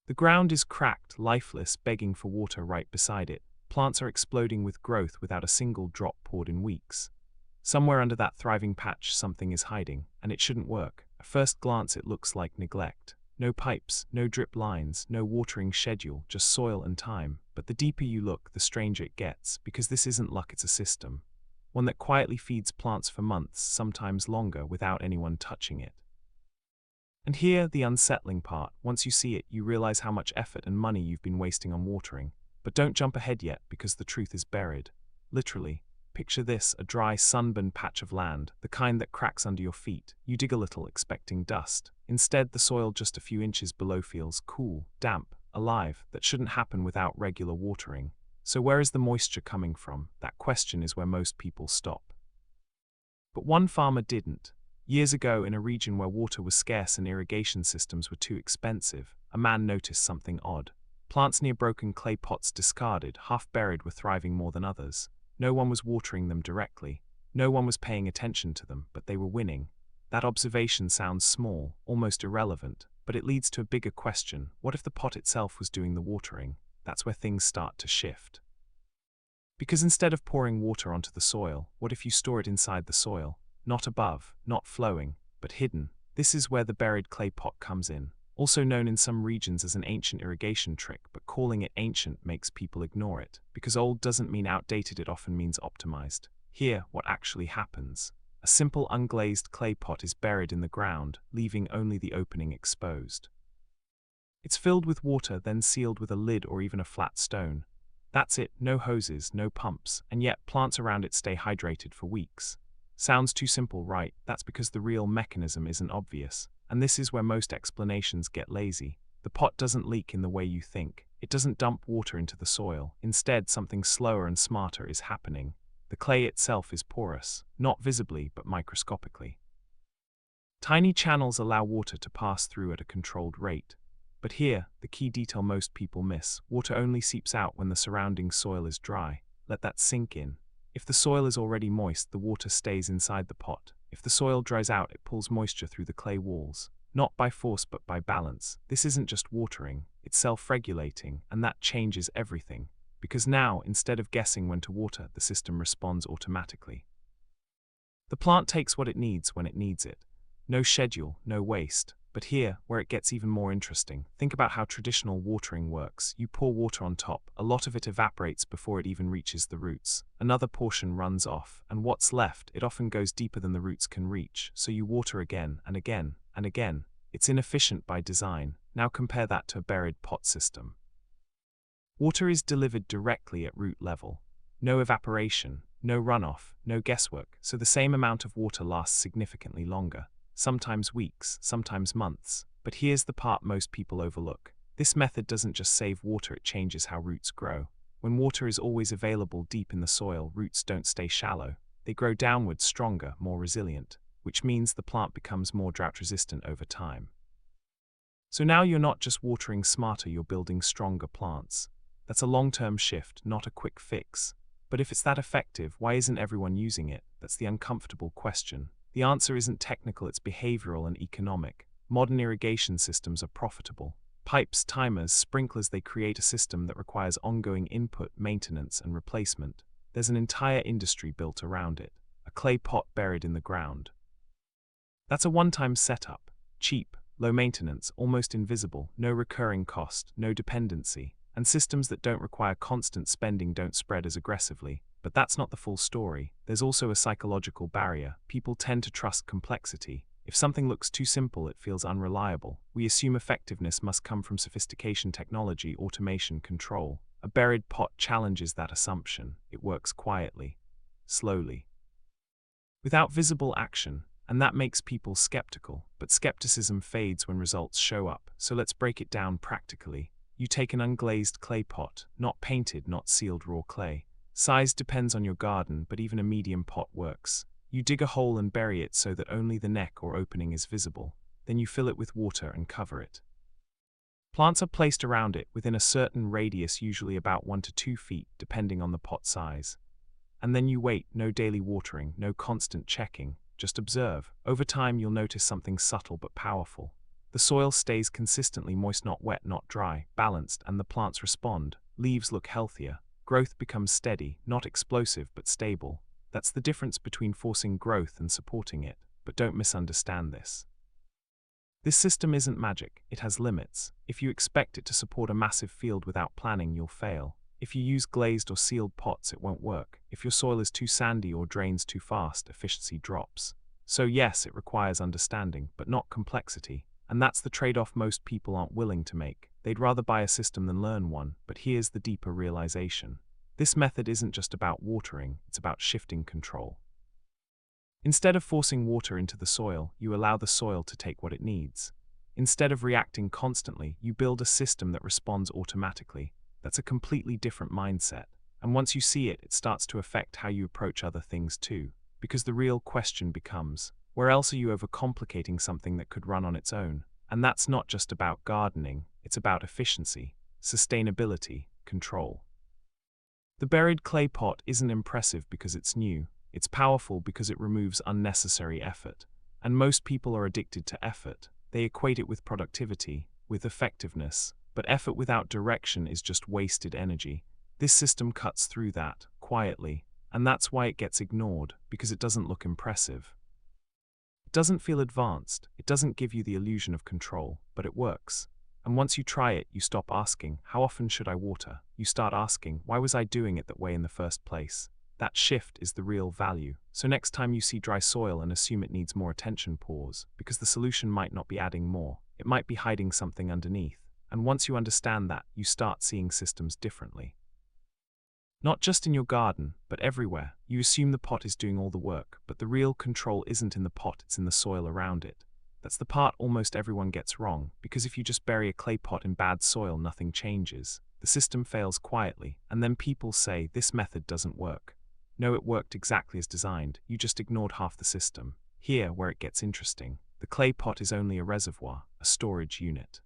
The ground is cracked, lifeless, begging for water right beside it. Plants are exploding with growth without a single drop poured in weeks. Somewhere under that thriving patch something is hiding, and it shouldn't work. At first glance it looks like neglect. No pipes, no drip lines, no watering schedule, just soil and time. But the deeper you look, the stranger it gets, because this isn't luck, it's a system. One that quietly feeds plants for months, sometimes longer, without anyone touching it. And here, the unsettling part. Once you see it, you realize how much effort and money you've been wasting on watering. But don't jump ahead yet, because the truth is buried. Literally. Picture this, a dry, sunburned patch of land, the kind that cracks under your feet. You dig a little, expecting dust. Instead, the soil just a few inches below feels cool, damp, alive. That shouldn't happen without regular watering. So where is the moisture coming from? That question is where most people stop. But one farmer didn't. Years ago, in a region where water was scarce and irrigation systems were too expensive, a man noticed something odd. Plants near broken clay pots, discarded, half buried, were thriving more than others. No one was watering them directly. No one was paying attention to them, but they were winning. That observation sounds small, almost irrelevant, but it leads to a bigger question. What if the pot itself was doing the watering? That's where things start to shift. Because instead of pouring water onto the soil, what if you store it inside the soil? Not above, not flowing, but hidden. This is where the buried clay pot comes in. Also known in some regions as an ancient irrigation trick, but calling it ancient makes people ignore it. Because old doesn't mean outdated, it often means optimized. Here, what actually happens. A simple unglazed clay pot is buried in the ground, leaving only the opening exposed. It's filled with water, then sealed with a lid or even a flat stone. That's it, no hoses, no pumps, and yet plants around it stay hydrated for weeks. Sounds too simple, right? That's because the real mechanism isn't obvious. And this is where most explanations get lazy. The pot doesn't leak in the way you think. It doesn't dump water into the soil. Instead, something slower and smarter is happening. The clay itself is porous, not visibly but microscopically. Tiny channels allow water to pass through at a controlled rate. But here, the key detail most people miss. Water only seeps out when the surrounding soil is dry. Let that sink in. If the soil is already moist, the water stays inside the pot. If the soil dries out, it pulls moisture through the clay walls. Not by force but by balance. This isn't just watering, it's self-regulating, and that changes everything. Because now, instead of guessing when to water, the system responds automatically. The plant takes what it needs when it needs it. No schedule, no waste. But here, where it gets even more interesting, think about how traditional watering works. You pour water on top, a lot of it evaporates before it even reaches the roots. Another portion runs off, and what's left, it often goes deeper than the roots can reach, so you water again and again and again. It's inefficient by design. Now compare that to a buried pot system. Water is delivered directly at root level. No evaporation, no runoff, no guesswork, so the same amount of water lasts significantly longer. Sometimes weeks, sometimes months. But here's the part most people overlook. This method doesn't just save water, it changes how roots grow. When water is always available deep in the soil, roots don't stay shallow. They grow downwards, stronger, more resilient, which means the plant becomes more drought resistant over time. So now you're not just watering smarter, you're building stronger plants. That's a long-term shift, not a quick fix. But if it's that effective, why isn't everyone using it? That's the uncomfortable question. The answer isn't technical, it's behavioral and economic. Modern irrigation systems are profitable. Pipes, timers, sprinklers, they create a system that requires ongoing input, maintenance, and replacement. There's an entire industry built around it. A clay pot buried in the ground. That's a one-time setup. Cheap, low maintenance, almost invisible, no recurring cost, no dependency. And systems that don't require constant spending don't spread as aggressively. But that's not the full story. There's also a psychological barrier. People tend to trust complexity. If something looks too simple, it feels unreliable. We assume effectiveness must come from sophistication, technology, automation, control. A buried pot challenges that assumption. It works quietly, slowly, without visible action, and that makes people skeptical. But skepticism fades when results show up. So let's break it down practically. You take an unglazed clay pot, not painted, not sealed raw clay. Size depends on your garden, but even a medium pot works. You dig a hole and bury it so that only the neck or opening is visible. Then you fill it with water and cover it. Plants are placed around it within a certain radius, usually about 1 to 2 feet, depending on the pot size. And then you wait, no daily watering, no constant checking, just observe. Over time you'll notice something subtle but powerful. The soil stays consistently moist, not wet, not dry, balanced, and the plants respond. Leaves look healthier. Growth becomes steady, not explosive but stable. That's the difference between forcing growth and supporting it, but don't misunderstand this. This system isn't magic, it has limits. If you expect it to support a massive field without planning, you'll fail. If you use glazed or sealed pots, it won't work. If your soil is too sandy or drains too fast, efficiency drops. So yes, it requires understanding, but not complexity. And that's the trade-off most people aren't willing to make. They'd rather buy a system than learn one, but here's the deeper realization. This method isn't just about watering, it's about shifting control. Instead of forcing water into the soil, you allow the soil to take what it needs. Instead of reacting constantly, you build a system that responds automatically. That's a completely different mindset. And once you see it, it starts to affect how you approach other things too. Because the real question becomes, where else are you overcomplicating something that could run on its own? And that's not just about gardening, it's about efficiency, sustainability, control. The buried clay pot isn't impressive because it's new. It's powerful because it removes unnecessary effort. And most people are addicted to effort. They equate it with productivity, with effectiveness. But effort without direction is just wasted energy. This system cuts through that, quietly. And that's why it gets ignored, because it doesn't look impressive. It doesn't feel advanced. It doesn't give you the illusion of control, but it works. And once you try it, you stop asking, how often should I water? You start asking, why was I doing it that way in the first place? That shift is the real value. So next time you see dry soil and assume it needs more attention, pause, because the solution might not be adding more. It might be hiding something underneath. And once you understand that, you start seeing systems differently. Not just in your garden, but everywhere. You assume the pot is doing all the work, but the real control isn't in the pot, it's in the soil around it. That's the part almost everyone gets wrong, because if you just bury a clay pot in bad soil, nothing changes. The system fails quietly, and then people say, this method doesn't work. No, it worked exactly as designed, you just ignored half the system. Here, where it gets interesting, the clay pot is only a reservoir, a storage unit.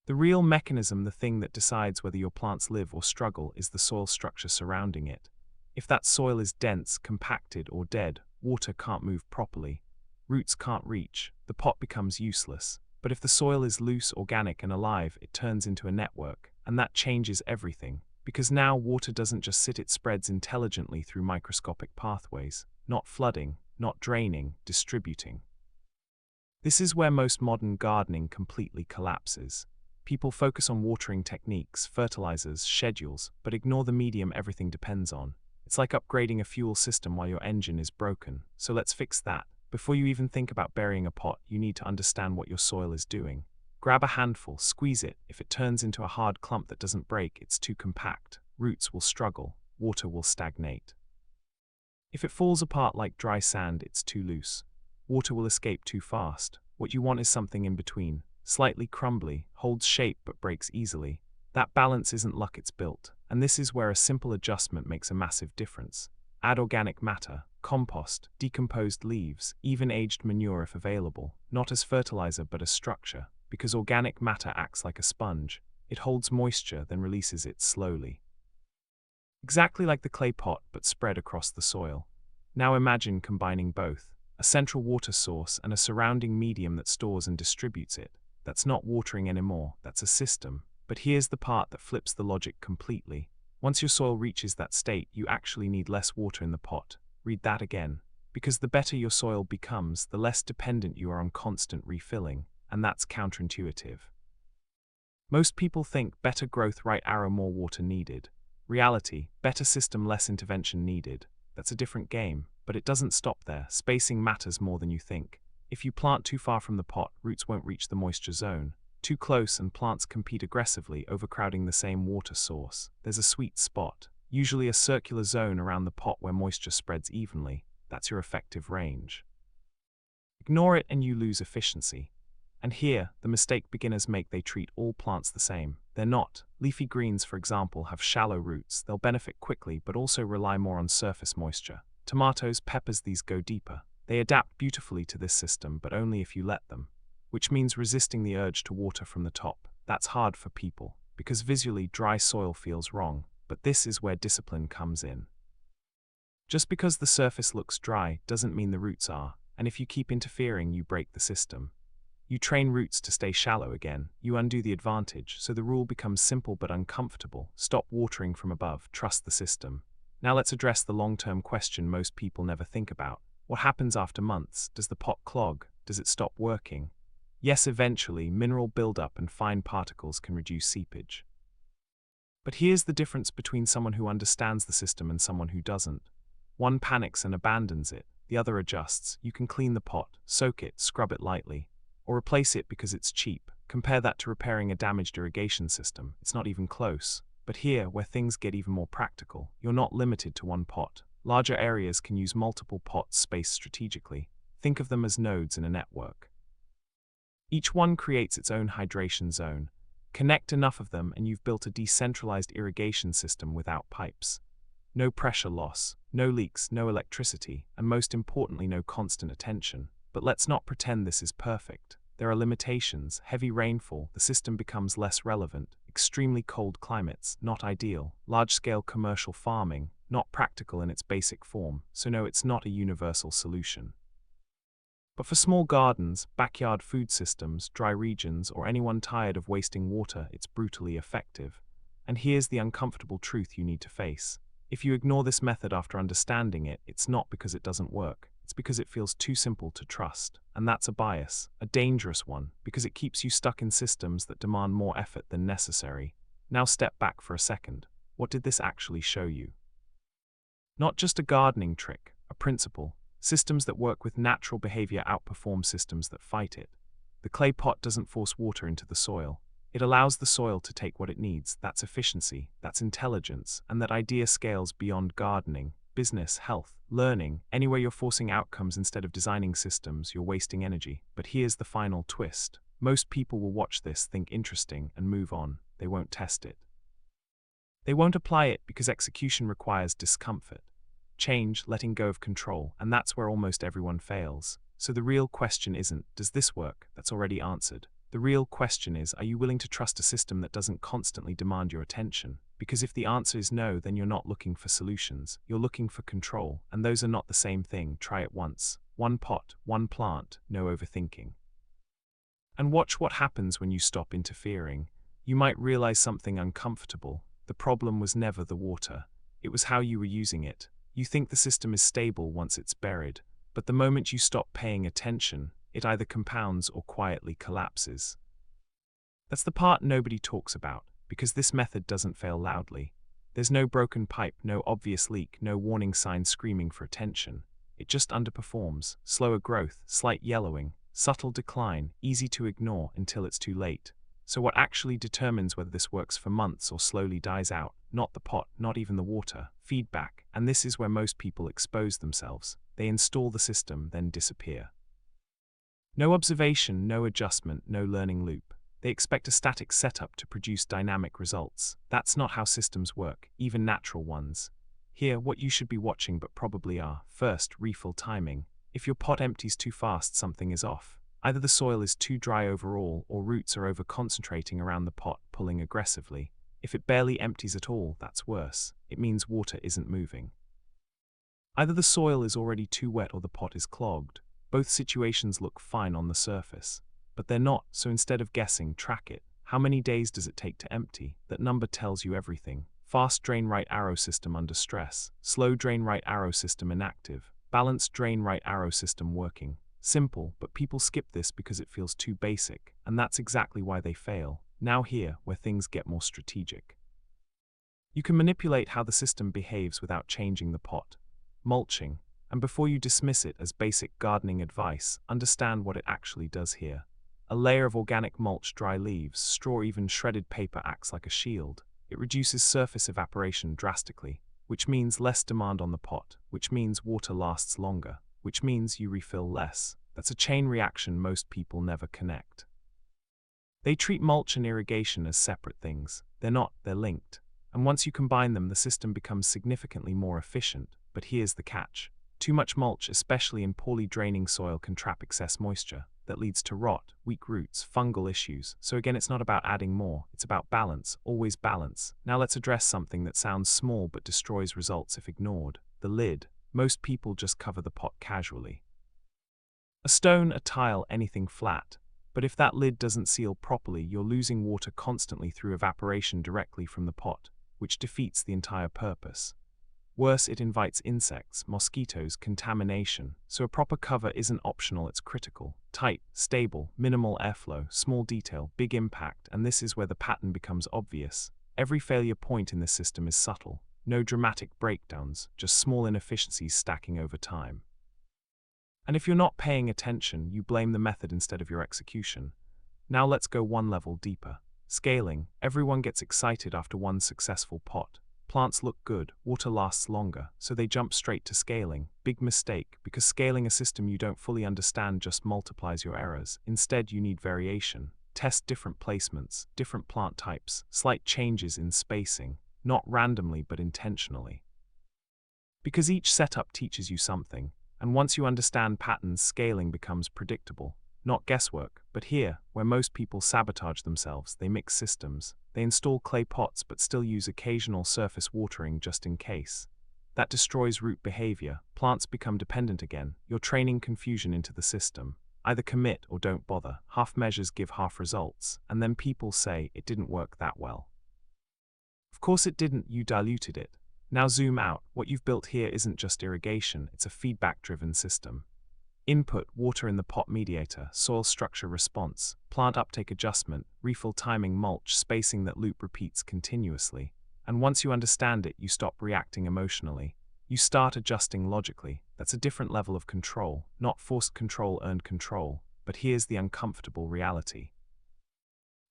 The real mechanism, the thing that decides whether your plants live or struggle, is the soil structure surrounding it. If that soil is dense, compacted, or dead, water can't move properly. Roots can't reach, the pot becomes useless. But if the soil is loose, organic, and alive, it turns into a network, and that changes everything. Because now water doesn't just sit, it spreads intelligently through microscopic pathways, not flooding, not draining, distributing. This is where most modern gardening completely collapses. People focus on watering techniques, fertilizers, schedules, but ignore the medium everything depends on. It's like upgrading a fuel system while your engine is broken. So let's fix that. Before you even think about burying a pot, you need to understand what your soil is doing. Grab a handful, squeeze it. If it turns into a hard clump that doesn't break, it's too compact. Roots will struggle, water will stagnate. If it falls apart like dry sand, it's too loose. Water will escape too fast. What you want is something in between. Slightly crumbly, holds shape but breaks easily. That balance isn't luck, it's built. And this is where a simple adjustment makes a massive difference. Add organic matter, compost, decomposed leaves, even aged manure if available, not as fertilizer but as structure. Because organic matter acts like a sponge. It holds moisture, then releases it slowly. Exactly like the clay pot, but spread across the soil. Now imagine combining both. A central water source and a surrounding medium that stores and distributes it. That's not watering anymore, that's a system. But here's the part that flips the logic completely. Once your soil reaches that state, you actually need less water in the pot. Read that again. Because the better your soil becomes, the less dependent you are on constant refilling. And that's counterintuitive. Most people think better growth, right arrow, more water needed. Reality, better system, less intervention needed. That's a different game, but it doesn't stop there. Spacing matters more than you think. If you plant too far from the pot, roots won't reach the moisture zone. Too close and plants compete aggressively, overcrowding the same water source. There's a sweet spot, usually a circular zone around the pot where moisture spreads evenly. That's your effective range. Ignore it and you lose efficiency. And here, the mistake beginners make, they treat all plants the same. They're not. Leafy greens, for example, have shallow roots. They'll benefit quickly, but also rely more on surface moisture. Tomatoes, peppers, these go deeper. They adapt beautifully to this system, but only if you let them. Which means resisting the urge to water from the top. That's hard for people, because visually dry soil feels wrong. But this is where discipline comes in. Just because the surface looks dry doesn't mean the roots are, and if you keep interfering, you break the system. You train roots to stay shallow again. You undo the advantage, so the rule becomes simple but uncomfortable. Stop watering from above, trust the system. Now let's address the long-term question most people never think about. What happens after months? Does the pot clog? Does it stop working? Yes, eventually, mineral buildup and fine particles can reduce seepage. But here's the difference between someone who understands the system and someone who doesn't. One panics and abandons it, the other adjusts. You can clean the pot, soak it, scrub it lightly, or replace it because it's cheap. Compare that to repairing a damaged irrigation system. It's not even close. But here, where things get even more practical, you're not limited to one pot. Larger areas can use multiple pots spaced strategically. Think of them as nodes in a network. Each one creates its own hydration zone. Connect enough of them and you've built a decentralized irrigation system without pipes. No pressure loss, no leaks, no electricity, and most importantly, no constant attention. But let's not pretend this is perfect. There are limitations. Heavy rainfall, the system becomes less relevant. Extremely cold climates, not ideal. Large-scale commercial farming, not practical in its basic form. So no, it's not a universal solution. But for small gardens, backyard food systems, dry regions, or anyone tired of wasting water, it's brutally effective. And here's the uncomfortable truth you need to face. If you ignore this method after understanding it, it's not because it doesn't work. It's because it feels too simple to trust. And that's a bias, a dangerous one, because it keeps you stuck in systems that demand more effort than necessary. Now step back for a second. What did this actually show you? Not just a gardening trick, a principle. Systems that work with natural behavior outperform systems that fight it. The clay pot doesn't force water into the soil. It allows the soil to take what it needs. That's efficiency, that's intelligence, and that idea scales beyond gardening, business, health, learning. Anywhere you're forcing outcomes instead of designing systems, you're wasting energy. But here's the final twist. Most people will watch this, think interesting, and move on. They won't test it. They won't apply it because execution requires discomfort. Change, letting go of control, and that's where almost everyone fails. So the real question isn't, does this work? That's already answered. The real question is, are you willing to trust a system that doesn't constantly demand your attention? Because if the answer is no, then you're not looking for solutions, you're looking for control, and those are not the same thing. Try it once. One pot, one plant, no overthinking. And watch what happens when you stop interfering. You might realize something uncomfortable. The problem was never the water. It was how you were using it. You think the system is stable once it's buried, but the moment you stop paying attention, it either compounds or quietly collapses. That's the part nobody talks about, because this method doesn't fail loudly. There's no broken pipe, no obvious leak, no warning sign screaming for attention. It just underperforms. Slower growth, slight yellowing, subtle decline, easy to ignore until it's too late. So what actually determines whether this works for months or slowly dies out? Not the pot, not even the water. Feedback. And this is where most people expose themselves. They install the system, then disappear. No observation, no adjustment, no learning loop. They expect a static setup to produce dynamic results. That's not how systems work, even natural ones. Here, what you should be watching but probably are. First, refill timing. If your pot empties too fast, something is off. Either the soil is too dry overall, or roots are over-concentrating around the pot, pulling aggressively. If it barely empties at all, that's worse. It means water isn't moving. Either the soil is already too wet or the pot is clogged. Both situations look fine on the surface, but they're not, so instead of guessing, track it. How many days does it take to empty? That number tells you everything. Fast drain right arrow system under stress. Slow drain right arrow system inactive. Balanced drain right arrow system working. Simple, but people skip this because it feels too basic, and that's exactly why they fail. Now here, where things get more strategic. You can manipulate how the system behaves without changing the pot. Mulching. And before you dismiss it as basic gardening advice, understand what it actually does here. A layer of organic mulch, dry leaves, straw, even shredded paper acts like a shield. It reduces surface evaporation drastically, which means less demand on the pot, which means water lasts longer, which means you refill less. That's a chain reaction most people never connect. They treat mulch and irrigation as separate things. They're not, they're linked. And once you combine them, the system becomes significantly more efficient. But here's the catch. Too much mulch, especially in poorly draining soil, can trap excess moisture. That leads to rot, weak roots, fungal issues. So again, it's not about adding more, it's about balance, always balance. Now let's address something that sounds small but destroys results if ignored. The lid. Most people just cover the pot casually. A stone, a tile, anything flat. But if that lid doesn't seal properly, you're losing water constantly through evaporation directly from the pot, which defeats the entire purpose. Worse, it invites insects, mosquitoes, contamination, so a proper cover isn't optional, it's critical. Tight, stable, minimal airflow, small detail, big impact, and this is where the pattern becomes obvious. Every failure point in this system is subtle. No dramatic breakdowns, just small inefficiencies stacking over time. And if you're not paying attention, you blame the method instead of your execution. Now let's go one level deeper. Scaling. Everyone gets excited after one successful pot. Plants look good, water lasts longer, so they jump straight to scaling. Big mistake, because scaling a system you don't fully understand just multiplies your errors. Instead, you need variation. Test different placements, different plant types, slight changes in spacing, not randomly but intentionally. Because each setup teaches you something, and once you understand patterns, scaling becomes predictable. Not guesswork, but here, where most people sabotage themselves, they mix systems. They install clay pots but still use occasional surface watering just in case. That destroys root behavior. Plants become dependent again. You're training confusion into the system. Either commit or don't bother. Half measures give half results, and then people say it didn't work that well. Of course it didn't, you diluted it. Now zoom out. What you've built here isn't just irrigation, it's a feedback-driven system. Input, water in the pot mediator, soil structure response, plant uptake adjustment, refill timing, mulch, spacing that loop repeats continuously. And once you understand it, you stop reacting emotionally. You start adjusting logically. That's a different level of control, not forced control, earned control. But here's the uncomfortable reality.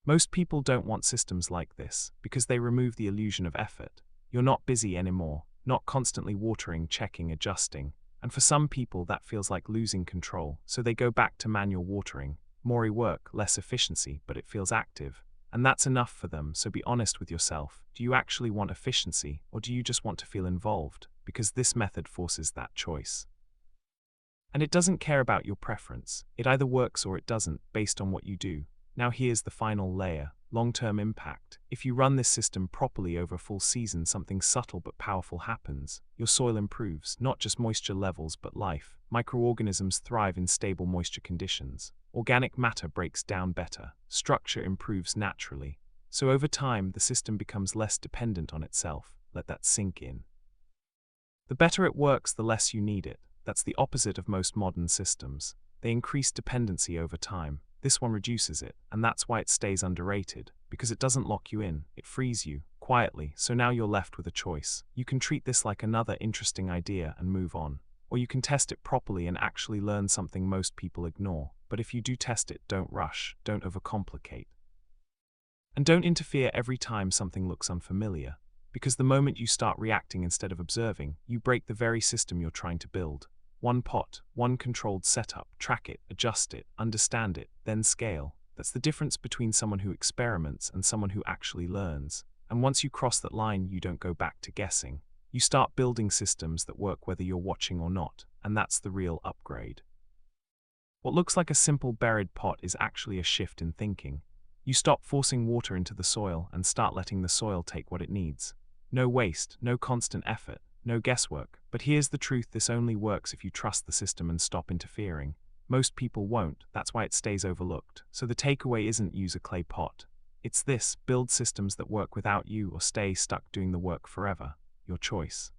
Most people don't want systems like this, because they remove the illusion of effort. You're not busy anymore, not constantly watering, checking, adjusting. And for some people that feels like losing control, so they go back to manual watering. More work, less efficiency, but it feels active. And that's enough for them, so be honest with yourself. Do you actually want efficiency, or do you just want to feel involved? Because this method forces that choice. And it doesn't care about your preference. It either works or it doesn't, based on what you do. Now here's the final layer. Long-term impact. If you run this system properly over a full season, something subtle but powerful happens. Your soil improves, not just moisture levels but life. Microorganisms thrive in stable moisture conditions. Organic matter breaks down better. Structure improves naturally. So over time, the system becomes less dependent on itself. Let that sink in. The better it works, the less you need it. That's the opposite of most modern systems. They increase dependency over time. This one reduces it, and that's why it stays underrated, because it doesn't lock you in, it frees you, quietly, so now you're left with a choice. You can treat this like another interesting idea and move on, or you can test it properly and actually learn something most people ignore. But if you do test it, don't rush, don't overcomplicate. And don't interfere every time something looks unfamiliar, because the moment you start reacting instead of observing, you break the very system you're trying to build. One pot, one controlled setup, track it, adjust it, understand it, then scale. That's the difference between someone who experiments and someone who actually learns. And once you cross that line, you don't go back to guessing. You start building systems that work whether you're watching or not, and that's the real upgrade. What looks like a simple buried pot is actually a shift in thinking. You stop forcing water into the soil and start letting the soil take what it needs. No waste, no constant effort. No guesswork, but here's the truth, this only works if you trust the system and stop interfering. Most people won't, that's why it stays overlooked. So the takeaway isn't use a clay pot. It's this: build systems that work without you or stay stuck doing the work forever. Your choice.